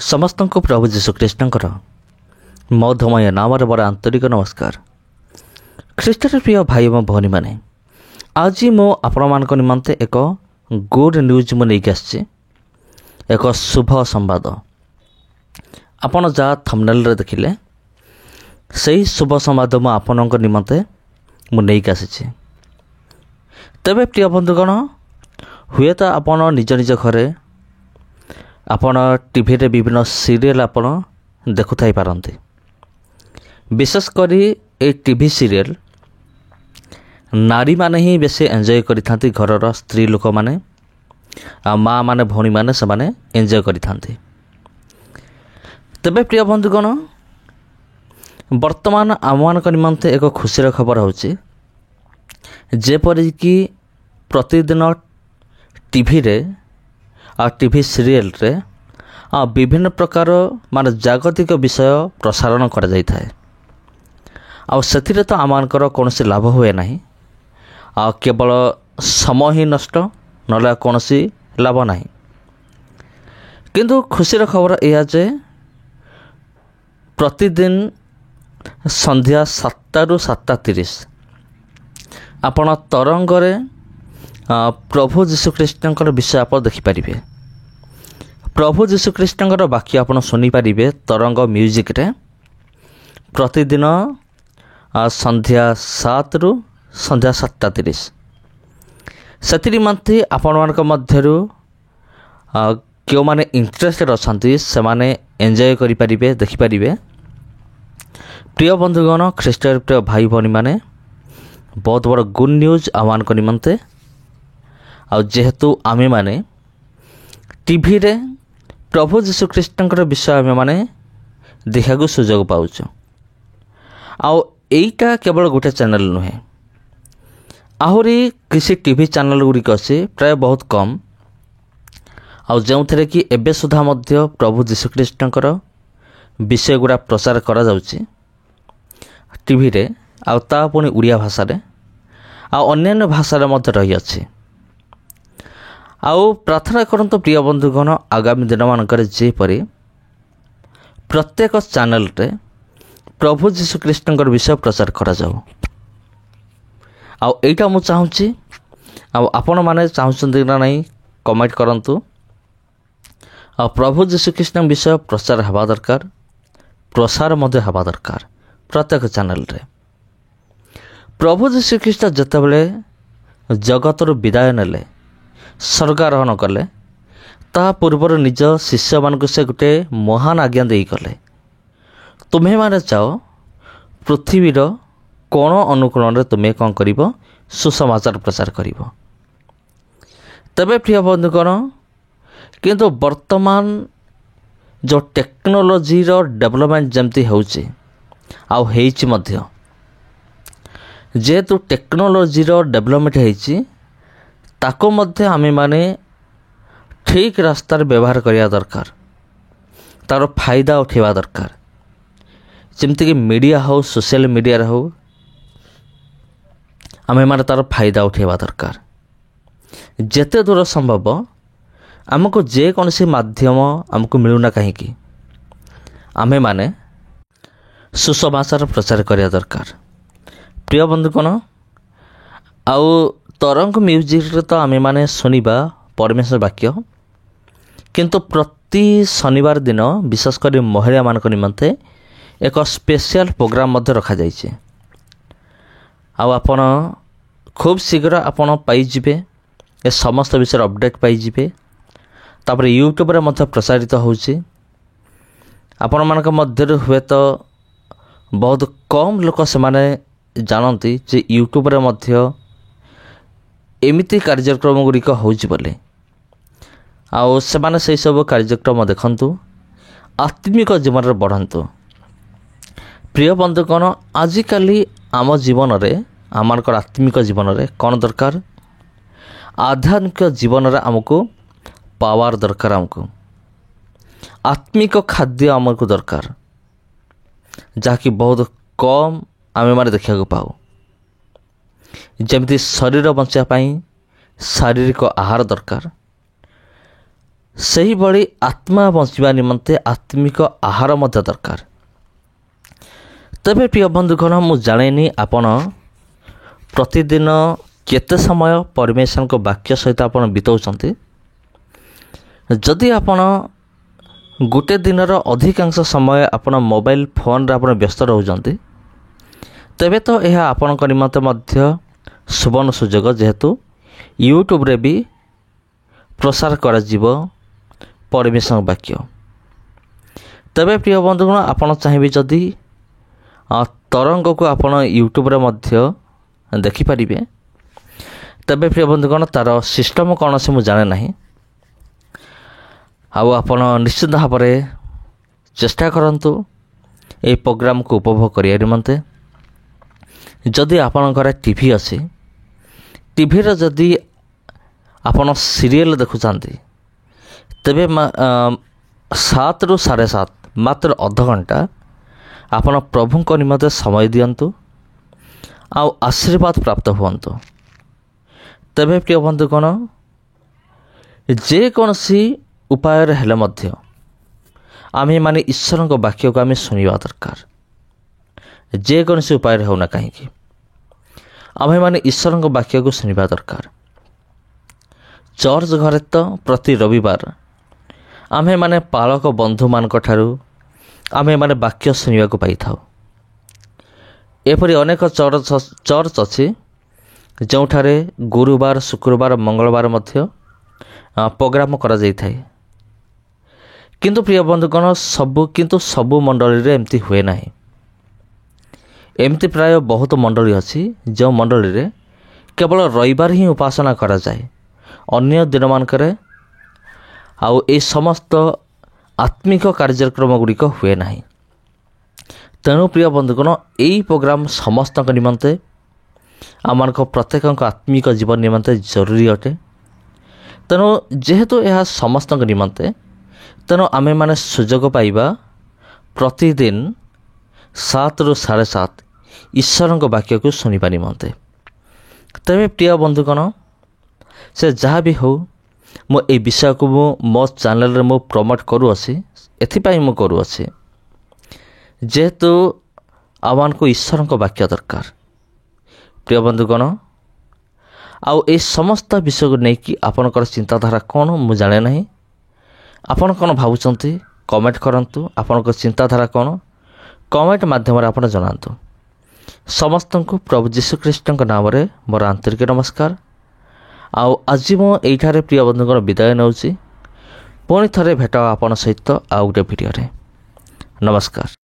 समस्त को प्रभु जीशुख्रीष्टर मधुमय नाम बड़ आंतरिक नमस्कार। ख्रीष्टर प्रिय भाई और भौणी मैंने आज मो आपण मान निमंते एक गुड न्यूज मु नहीं आसी एक शुभ संवाद। आपण जहाँ थंबनेल रे देखिले सही शुभ संवाद मु आपण निमंते मु नहीं आसी। तेबे प्रिय बंधुगण हुए तो आपण निज निज घरे आपण टीवी रे विभिन्न सीरियल आपण देखुथाई पारंती। विशेषकर ए टीवी सीरियल नारी माने ही बेसी एंजॉय करिथांती। घरर स्त्री लोक माने आ माँ माने भौणी माने से माने एंजॉय करिथांती। तबे प्रिय बंधुगण वर्तमान आम निमंते एक खुशीर खबर होची जेपरिक प्रतिदिन टीवी रे आ टीवी सीरियल रे विभिन्न प्रकार मान जागतिक विषय प्रसारण करा जाई थाए। आ सेथिरे तो आमानकर कोनोसी लाभ हुए नाही, आ केवल समय ही नष्ट नला कोनोसी लाभ नाही। किंतु खुशीर खबर एया जे प्रतिदिन संध्या 7 रु 7:30 आपण तरंगरे प्रभु जीशुख्रीष्टर विषय आप देखिपारे। प्रभु जीशुख्रीष्टर वाक्य आप शुणिपारे तरंग म्यूजिक रे प्रतिदिन संध्या 7 रु संध्या 7:30 से निमंते आपण मध्यरु क्यों माने इंटरेस्टेड अछंती से माने एंजॉय करि परिबे देखि परिबे। प्रिय बंधुगण ख्रीष्टर प्रिय भाई भौणी माने बहुत बड़ गुड न्यूज आमान को निमंते आ जेहेतु आमे माने टीवी रे प्रभु जीशुख्रीष्टर विषय आमे माने देखा को सुजोग पाउछु। आ एटा केवल गोटे चैनल नुहे, आहरी किसी टीवी चैनल गुड़िक अच्छे प्राय बहुत कम आ जो थे कि एबे सुधा मध्य प्रभु जीशुख्रीष्टर विषय गुड़ा प्रचार करा जाउची टीवी रे आ ता पुणी उड़िया भाषा रे आ अन्यान्य भाषा रे मध्य रही अछि। आउ प्रार्थना करंतु प्रिय बंधुगण आगामी दिन मानकर जेपरि प्रत्येक चैनल रे प्रभु जीशुख्रीष्टर विषय प्रचार करा जाऊ। आउ एटा मु चाहूँगी आउ आपण माने चाहूँगी ना नहीं कमेंट करंतु। आ प्रभु जीशुख्रीष्टर विषय प्रचार हवा दरकार, प्रसार मध्य हवा दरकार प्रत्येक चैनल रे। प्रभु जीशुख्रीष्ट जेतेबेले जगतर विदाय नेले स्वर्गारोहण कले ता पूर्वर निज शिष्य मानक से गोटे महान आज्ञा देई कले, तुम्हें माने जाओ पृथ्वीर कोण अनुकोण रे तुम्हें कौन करिवो सुसमाचार प्रचार करिवो। तबे प्रिय बंधुगण किंतु वर्तमान जो टेक्नोलोजी रो डेवलपमेंट जमती होउची आउ हेइची मध्य जेहेतु टेक्नोलोजी रो डेवलपमेंट हेइची ताको मध्य आमे माने ठीक रास्तार व्यवहार करिया दरकार, तार फायदा उठेवा दरकार। जेमती कि मीडिया हो सोशल मीडिया हो आमे माने तार फायदा उठेवा दरकार। जेते दूर संभव आमको जे कौन सी माध्यम आमको मिलूना कहीं आमे माने सुसमाचार प्रचार करिया दरकार। प्रिय बंधुगण आउ तरंग म्यूजिक तो आमे माने सुनिबा परमेश्वर वाक्य, किंतु प्रति शनिवार दिन विशेषकर महिला मान निमंते एक स्पेशल प्रोग्राम मध्य रखा जाइए। आपण खूब शीघ्र आपण पाइजिबे ए समस्त विषय अपडेट पाइजिबे। तापर यूट्यूब रे मध्य प्रसारित होउची। आपण मानक मध्य हुए तो बहुत कम लोक से माने जानती जे यूट्यूब रे मध्य एमिति कार्यक्रम गुड़िक होउची बोले। आउ से माने से सब कार्यक्रम देखंतु आत्मिक जीवन रे बढ़ंतु। प्रिय बंधुगण आजिकाली आम जीवन रे आमर आत्मिक जीवन रे कौन दरकार, आध्यात्मिक जीवन रे आमको पावर दरकार, आमको आत्मिक खाद्य आमको दरकार जहाँकि बहुत कम आमे माने देखा पाऊ। जमती शरीर बंचा पाई शारीरिक आहार दरकार, ସେହିଭଳି ଆତ୍ମା ବଞ୍ଚିବା ନିମନ୍ତେ ଆତ୍ମିକ ଆହାର ମଧ୍ୟ ଦରକାର। ତେବେ ପ୍ରିୟ ବନ୍ଧୁଗଣ, ମୁଁ ଜାଣେନି ଆପଣ ପ୍ରତିଦିନ କେତେ ସମୟ ପରମେଶ୍ୱରଙ୍କ ବାକ୍ୟ ସହିତ ଆପଣ ବିତାଉଛନ୍ତି। ଯଦି ଆପଣ ଗୋଟେ ଦିନର ଅଧିକାଂଶ ସମୟ ଆପଣ ମୋବାଇଲ ଫୋନରେ ଆପଣ ବ୍ୟସ୍ତ ରହୁଛନ୍ତି, ତେବେ ତ ଏହା ଆପଣଙ୍କ ନିମନ୍ତେ ମଧ୍ୟ ସୁବର୍ଣ୍ଣ ସୁଯୋଗ, ଯେହେତୁ ୟୁଟ୍ୟୁବରେ ବି ପ୍ରସାର କରାଯିବ ପରମେଶ୍ୱରଙ୍କ ବାକ୍ୟ। ତେବେ ପ୍ରିୟ ବନ୍ଧୁଗଣ, ଆପଣ ଚାହିଁବେ ଯଦି ତରଙ୍ଗକୁ ଆପଣ ୟୁଟ୍ୟୁବରେ ମଧ୍ୟ ଦେଖିପାରିବେ। ତେବେ ପ୍ରିୟ ବନ୍ଧୁଗଣ, ତା'ର ସିଷ୍ଟମ୍ କ'ଣ ସେ ମୁଁ ଜାଣେ ନାହିଁ। ଆଉ ଆପଣ ନିଶ୍ଚିତ ଭାବରେ ଚେଷ୍ଟା କରନ୍ତୁ ଏହି ପ୍ରୋଗ୍ରାମକୁ ଉପଭୋଗ କରିବା ନିମନ୍ତେ। ଯଦି ଆପଣଙ୍କ ଘରେ ଟିଭି ଅଛି, ଟିଭିର ଯଦି ଆପଣ ସିରିଏଲ୍ ଦେଖୁଛନ୍ତି, ତେବେ 7ରୁ 7:30 ମାତ୍ର ଅଧଘଣ୍ଟା ଆପଣ ପ୍ରଭୁଙ୍କ ନିମନ୍ତେ ସମୟ ଦିଅନ୍ତୁ ଆଉ ଆଶୀର୍ବାଦ ପ୍ରାପ୍ତ ହୁଅନ୍ତୁ। ତେବେ ପ୍ରିୟ ବନ୍ଧୁଗଣ, ଯେକୌଣସି ଉପାୟରେ ହେଲେ ମଧ୍ୟ ଆମେମାନେ ଈଶ୍ୱରଙ୍କ ବାକ୍ୟକୁ ଆମେ ଶୁଣିବା ଦରକାର। ଯେକୌଣସି ଉପାୟରେ ହେଉନା କାହିଁକି ଆମେମାନେ ଈଶ୍ୱରଙ୍କ ବାକ୍ୟକୁ ଶୁଣିବା ଦରକାର। ଚର୍ଚ୍ଚ ଘରେ ତ ପ୍ରତି ରବିବାର ଆମେମାନେ ପାଳକ ବନ୍ଧୁମାନଙ୍କ ଠାରୁ ଆମେମାନେ ବାକ୍ୟ ଶୁଣିବାକୁ ପାଇଥାଉ। ଏପରି ଅନେକ ଚର୍ଚ୍ଚ ଅଛି ଯେଉଁଠାରେ ଗୁରୁବାର, ଶୁକ୍ରବାର, ମଙ୍ଗଳବାର ମଧ୍ୟ ପ୍ରୋଗ୍ରାମ କରାଯାଇଥାଏ। କିନ୍ତୁ ପ୍ରିୟ ବନ୍ଧୁଗଣ, ସବୁ ମଣ୍ଡଳୀରେ ଏମିତି ହୁଏ ନାହିଁ। ଏମିତି ପ୍ରାୟ ବହୁତ ମଣ୍ଡଳୀ ଅଛି ଯେଉଁ ମଣ୍ଡଳୀରେ କେବଳ ରବିବାର ହିଁ ଉପାସନା କରାଯାଏ, ଅନ୍ୟ ଦିନମାନଙ୍କରେ ଆଉ ଏ ସମସ୍ତ ଆତ୍ମିକ କାର୍ଯ୍ୟକ୍ରମ ଗୁଡ଼ିକ ହୁଏ ନାହିଁ। ତେଣୁ ପ୍ରିୟ ବନ୍ଧୁଗଣ, ଏହି ପ୍ରୋଗ୍ରାମ ସମସ୍ତଙ୍କ ନିମନ୍ତେ, ଆମମାନଙ୍କ ପ୍ରତ୍ୟେକଙ୍କ ଆତ୍ମିକ ଜୀବନ ନିମନ୍ତେ ଜରୁରୀ ଅଟେ। ତେଣୁ ଯେହେତୁ ଏହା ସମସ୍ତଙ୍କ ନିମନ୍ତେ, ତେଣୁ ଆମେମାନେ ସୁଯୋଗ ପାଇବା ପ୍ରତିଦିନ 7ରୁ 7:30 ଈଶ୍ୱରଙ୍କ ବାକ୍ୟକୁ ଶୁଣିବା ନିମନ୍ତେ। ତେବେ ପ୍ରିୟ ବନ୍ଧୁଗଣ, ସେ ଯାହା ବି ହେଉ, ମୁଁ ଏହି ବିଷୟକୁ ମୋ ଚ୍ୟାନେଲରେ ପ୍ରମୋଟ୍ କରୁଅଛି। ଏଥିପାଇଁ ମୁଁ କରୁଅଛି ଯେହେତୁ ଆମମାନଙ୍କୁ ଈଶ୍ୱରଙ୍କ ବାକ୍ୟ ଦରକାର। ପ୍ରିୟ ବନ୍ଧୁଗଣ, ଆଉ ଏ ସମସ୍ତ ବିଷୟକୁ ନେଇକି ଆପଣଙ୍କର ଚିନ୍ତାଧାରା କ'ଣ ମୁଁ ଜାଣେ ନାହିଁ। ଆପଣ କ'ଣ ଭାବୁଛନ୍ତି କମେଣ୍ଟ କରନ୍ତୁ। ଆପଣଙ୍କ ଚିନ୍ତାଧାରା କ'ଣ କମେଣ୍ଟ ମାଧ୍ୟମରେ ଆପଣ ଜଣାନ୍ତୁ। ସମସ୍ତଙ୍କୁ ପ୍ରଭୁ ଯୀଶୁଖ୍ରୀଷ୍ଟଙ୍କ ନାମରେ ମୋର ଆନ୍ତରିକ ନମସ୍କାର। ଆଉ ଆଜି ମୁଁ ଏଇଠାରେ ପ୍ରିୟ ବନ୍ଧୁଙ୍କର ବିଦାୟ ନେଉଛି। ପୁଣି ଥରେ ଭେଟ ଆପଣ ସହିତ ଆଉ ଗୋଟେ ଭିଡ଼ିଓରେ। ନମସ୍କାର।